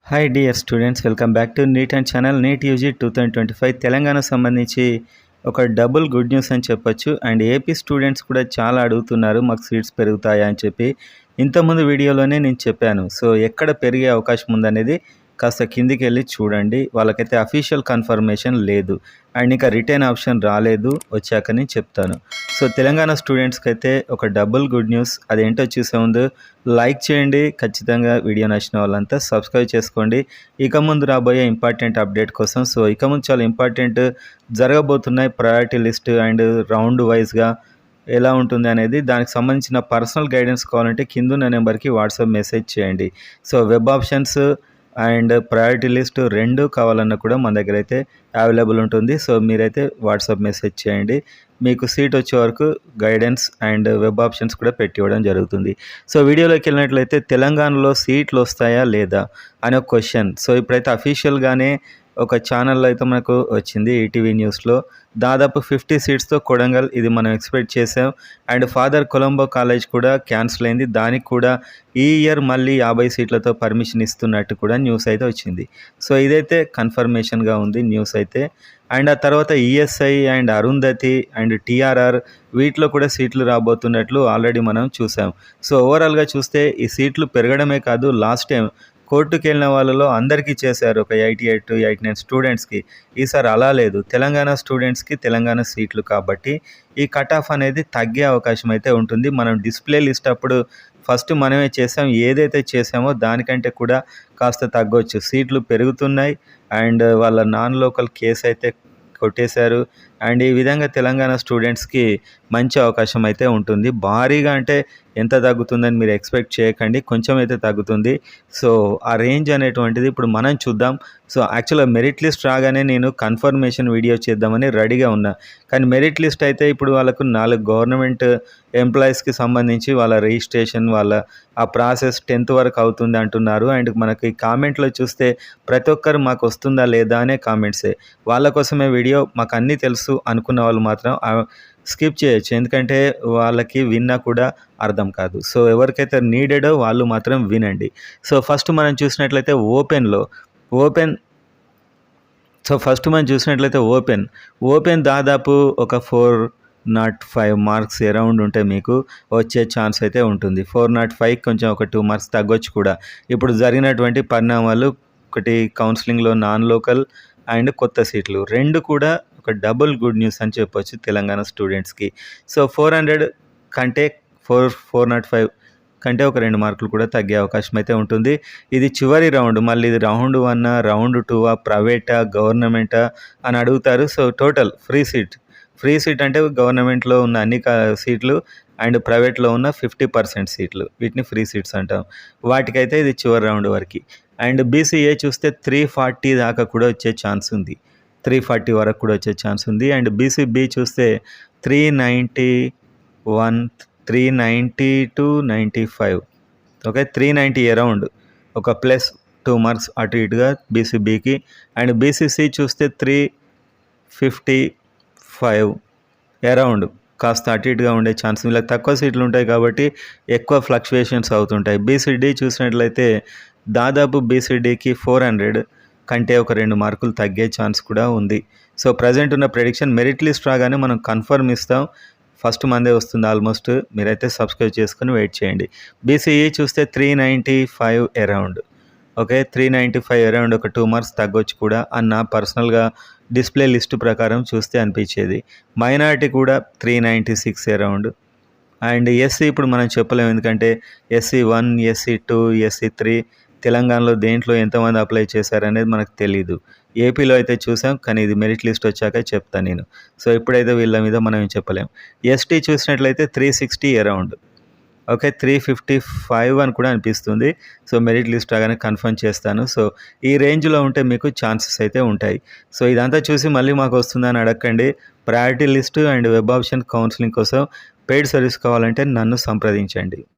Hi dear students, welcome back to NEET and channel. NEET UG 2025 Telangana సంబంధించి ఒక double good news అని చెప్పొచ్చు. And AP students కూడా చాలా అడుగుతున్నారు మాకు సీట్స్ పెరుగుతాయా అని చెప్పి. ఇంతకుముందు వీడియోలోనే నేను చెప్పాను. సో ఎక్కడ పెరిగే అవకాశం ఉందనేది కాస్త కిందికి వెళ్ళి చూడండి. వాళ్ళకైతే అఫీషియల్ కన్ఫర్మేషన్ లేదు అండ్ ఇంకా రిటర్న్ ఆప్షన్ రాలేదు, వచ్చాకని చెప్తాను. సో తెలంగాణ స్టూడెంట్స్కి అయితే ఒక డబుల్ గుడ్ న్యూస్. అదేంటో చూసే ముందు లైక్ చేయండి, ఖచ్చితంగా వీడియో నచ్చిన వాళ్ళంతా సబ్స్క్రైబ్ చేసుకోండి ఇక ముందు రాబోయే ఇంపార్టెంట్ అప్డేట్ కోసం. సో ఇక ముందు చాలా ఇంపార్టెంట్ జరగబోతున్నాయి. ప్రయారిటీ లిస్ట్ అండ్ రౌండ్ వైజ్గా ఎలా ఉంటుంది అనేది, దానికి సంబంధించిన పర్సనల్ గైడెన్స్ కావాలంటే కింద నెంబర్కి వాట్సాప్ మెసేజ్ చేయండి. So web options and priority list రెండు కావాలన్నా కూడా మన దగ్గర అయితే అవైలబుల్ ఉంటుంది. సో మీరైతే వాట్సాప్ మెసేజ్ చేయండి, మీకు సీట్ వచ్చే వరకు గైడెన్స్ అండ్ వెబ్ ఆప్షన్స్ కూడా పెట్టి ఇవ్వడం జరుగుతుంది. సో వీడియోలోకి వెళ్ళినట్లయితే తెలంగాణలో సీట్లు వస్తాయా లేదా అనే ఒక క్వశ్చన్. సో ఇప్పుడైతే అఫీషియల్గానే ఒక ఛానల్లో అయితే మనకు వచ్చింది, ఈటీవీ న్యూస్లో. దాదాపు 50 సీట్స్తో కొడంగల్, ఇది మనం ఎక్స్పెక్ట్ చేసాం. అండ్ ఫాదర్ కొలంబో కాలేజ్ కూడా క్యాన్సిల్ అయింది, దానికి కూడా ఈ ఇయర్ మళ్ళీ 50 సీట్లతో పర్మిషన్ ఇస్తున్నట్టు కూడా న్యూస్ అయితే వచ్చింది. సో ఇదైతే కన్ఫర్మేషన్గా ఉంది న్యూస్ అయితే. అండ్ ఆ తర్వాత ESI and Arundhati and TRR వీటిలో కూడా సీట్లు రాబోతున్నట్లు ఆల్రెడీ మనం చూసాం. సో ఓవరాల్గా చూస్తే ఈ సీట్లు పెరగడమే కాదు, లాస్ట్ టైం కోర్టుకు వెళ్ళిన వాళ్ళలో అందరికీ చేశారు, ఒక 88 to 89 స్టూడెంట్స్కి. ఈసారి అలా లేదు, తెలంగాణ స్టూడెంట్స్కి తెలంగాణ సీట్లు కాబట్టి ఈ కట్ ఆఫ్ అనేది తగ్గే అవకాశం అయితే ఉంటుంది. మనం డిస్ప్లే లిస్ట్ అప్పుడు ఫస్ట్ మనమే చేసాం, ఏదైతే చేసామో దానికంటే కూడా కాస్త తగ్గొచ్చు. సీట్లు పెరుగుతున్నాయి అండ్ వాళ్ళ నాన్ లోకల్ కేసు అయితే కొట్టేశారు. అండ్ ఈ విధంగా తెలంగాణ స్టూడెంట్స్కి మంచి అవకాశం అయితే ఉంటుంది. భారీగా అంటే ఎంత తగ్గుతుందని మీరు ఎక్స్పెక్ట్ చేయకండి, కొంచెం అయితే తగ్గుతుంది. సో ఆ రేంజ్ అనేటువంటిది ఇప్పుడు మనం చూద్దాం. సో యాక్చువల్గా మెరిట్ లిస్ట్ రాగానే నేను కన్ఫర్మేషన్ వీడియో చేద్దామని రెడీగా ఉన్నా, కానీ మెరిట్ లిస్ట్ అయితే ఇప్పుడు వాళ్ళకు 4 గవర్నమెంట్ ఎంప్లాయీస్కి సంబంధించి వాళ్ళ రిజిస్ట్రేషన్, వాళ్ళ ఆ ప్రాసెస్ 10th వరకు అవుతుంది అంటున్నారు. అండ్ మనకి కామెంట్లో చూస్తే ప్రతి ఒక్కరు మాకు వస్తుందా లేదా అనే కామెంట్సే. వాళ్ళ కోసమే వీడియో, మాకు అన్నీ తెలుసు అనుకున్న వాళ్ళు మాత్రం స్కిప్ చేయొచ్చు, ఎందుకంటే వాళ్ళకి విన్నా కూడా అర్థం కాదు. సో ఎవరికైతే నీడెడో వాళ్ళు మాత్రం వినండి. సో ఫస్ట్ మనం చూసినట్లయితే ఓపెన్ దాదాపు ఒక 405 మార్క్స్ అరౌండ్ ఉంటే మీకు వచ్చే ఛాన్స్ అయితే ఉంటుంది. 405 కొంచెం ఒక 2 మార్క్స్ తగ్గొచ్చు కూడా. ఇప్పుడు జరిగినటువంటి పరిణామాలు, ఒకటి కౌన్సిలింగ్లో నాన్ లోకల్ అండ్ కొత్త సీట్లు, రెండు కూడా ఒక డబుల్ గుడ్ న్యూస్ అని చెప్పొచ్చు తెలంగాణ స్టూడెంట్స్కి. సో 400 కంటే 405 కంటే ఒక 2 మార్కులు కూడా తగ్గే అవకాశం అయితే ఉంటుంది. ఇది చివరి రౌండ్, మళ్ళీ ఇది రౌండ్ 1, రౌండ్ 2, ప్రైవేటా గవర్నమెంటా అని అడుగుతారు. సో టోటల్ ఫ్రీ సీట్ అంటే గవర్నమెంట్లో ఉన్న అన్ని సీట్లు అండ్ ప్రైవేట్లో ఉన్న 50% సీట్లు, వీటిని ఫ్రీ సీట్స్ అంటాం. వాటికైతే ఇది చివరి రౌండ్ వరకు. అండ్ బీసీఏ చూస్తే 340 దాకా కూడా వచ్చే ఛాన్స్ ఉంది, 340 వరకు కూడా వచ్చే ఛాన్స్ ఉంది. అండ్ బీసీబీ చూస్తే 391, 390 to 95, ఓకే 390 అరౌండ్, ఒక ప్లస్ 2 మార్క్స్ అటు ఇటుగా బీసీబీకి. అండ్ బీసీసీ చూస్తే 355 అరౌండ్, కాస్త అటు ఇటుగా ఉండే ఛాన్స్. వీళ్ళకి తక్కువ సీట్లు ఉంటాయి కాబట్టి ఎక్కువ ఫ్లక్చువేషన్స్ అవుతుంటాయి. బీసీడీ చూసినట్లయితే దాదాపు బీసీడీకి 400 కంటే ఒక 2 మార్కులు తగ్గే ఛాన్స్ కూడా ఉంది. సో ప్రజెంట్ ఉన్న ప్రెడిక్షన్, మెరిట్ లిస్ట్ రాగానే మనం కన్ఫర్మ్ ఇస్తాం, ఫస్ట్ మందే వస్తుంది ఆల్మోస్ట్. మీరైతే సబ్స్క్రైబ్ చేసుకుని వెయిట్ చేయండి. బీసీఈ చూస్తే 395 అరౌండ్, ఓకే 395 అరౌండ్, ఒక 2 మార్క్స్ తగ్గొచ్చు కూడా అన్న పర్సనల్గా డిస్ప్లే లిస్టు ప్రకారం చూస్తే అనిపించేది. మైనారిటీ కూడా 396 అరౌండ్. అండ్ ఎస్సీ ఇప్పుడు మనం చెప్పలేము, ఎందుకంటే SC1, SC2, SC3 తెలంగాణలో దేంట్లో ఎంతమంది అప్లై చేశారనేది మనకు తెలీదు. ఏపీలో అయితే చూసాం, కానీ ఇది మెరిట్ లిస్ట్ వచ్చాక చెప్తాను నేను. సో ఇప్పుడైతే వీళ్ళ మీద మనం ఏం చెప్పలేం. ఎస్టీ చూసినట్లయితే 360 అరౌండ్, ఓకే 355 అని కూడా అనిపిస్తుంది. సో మెరిట్ లిస్ట్ రాగానే కన్ఫర్మ్ చేస్తాను. సో ఈ రేంజ్లో ఉంటే మీకు ఛాన్సెస్ అయితే ఉంటాయి. సో ఇదంతా చూసి మళ్ళీ మాకు వస్తుందని అడగండి. Priority list and web option counselling కోసం పెయిడ్ సర్వీస్ కావాలంటే నన్ను సంప్రదించండి.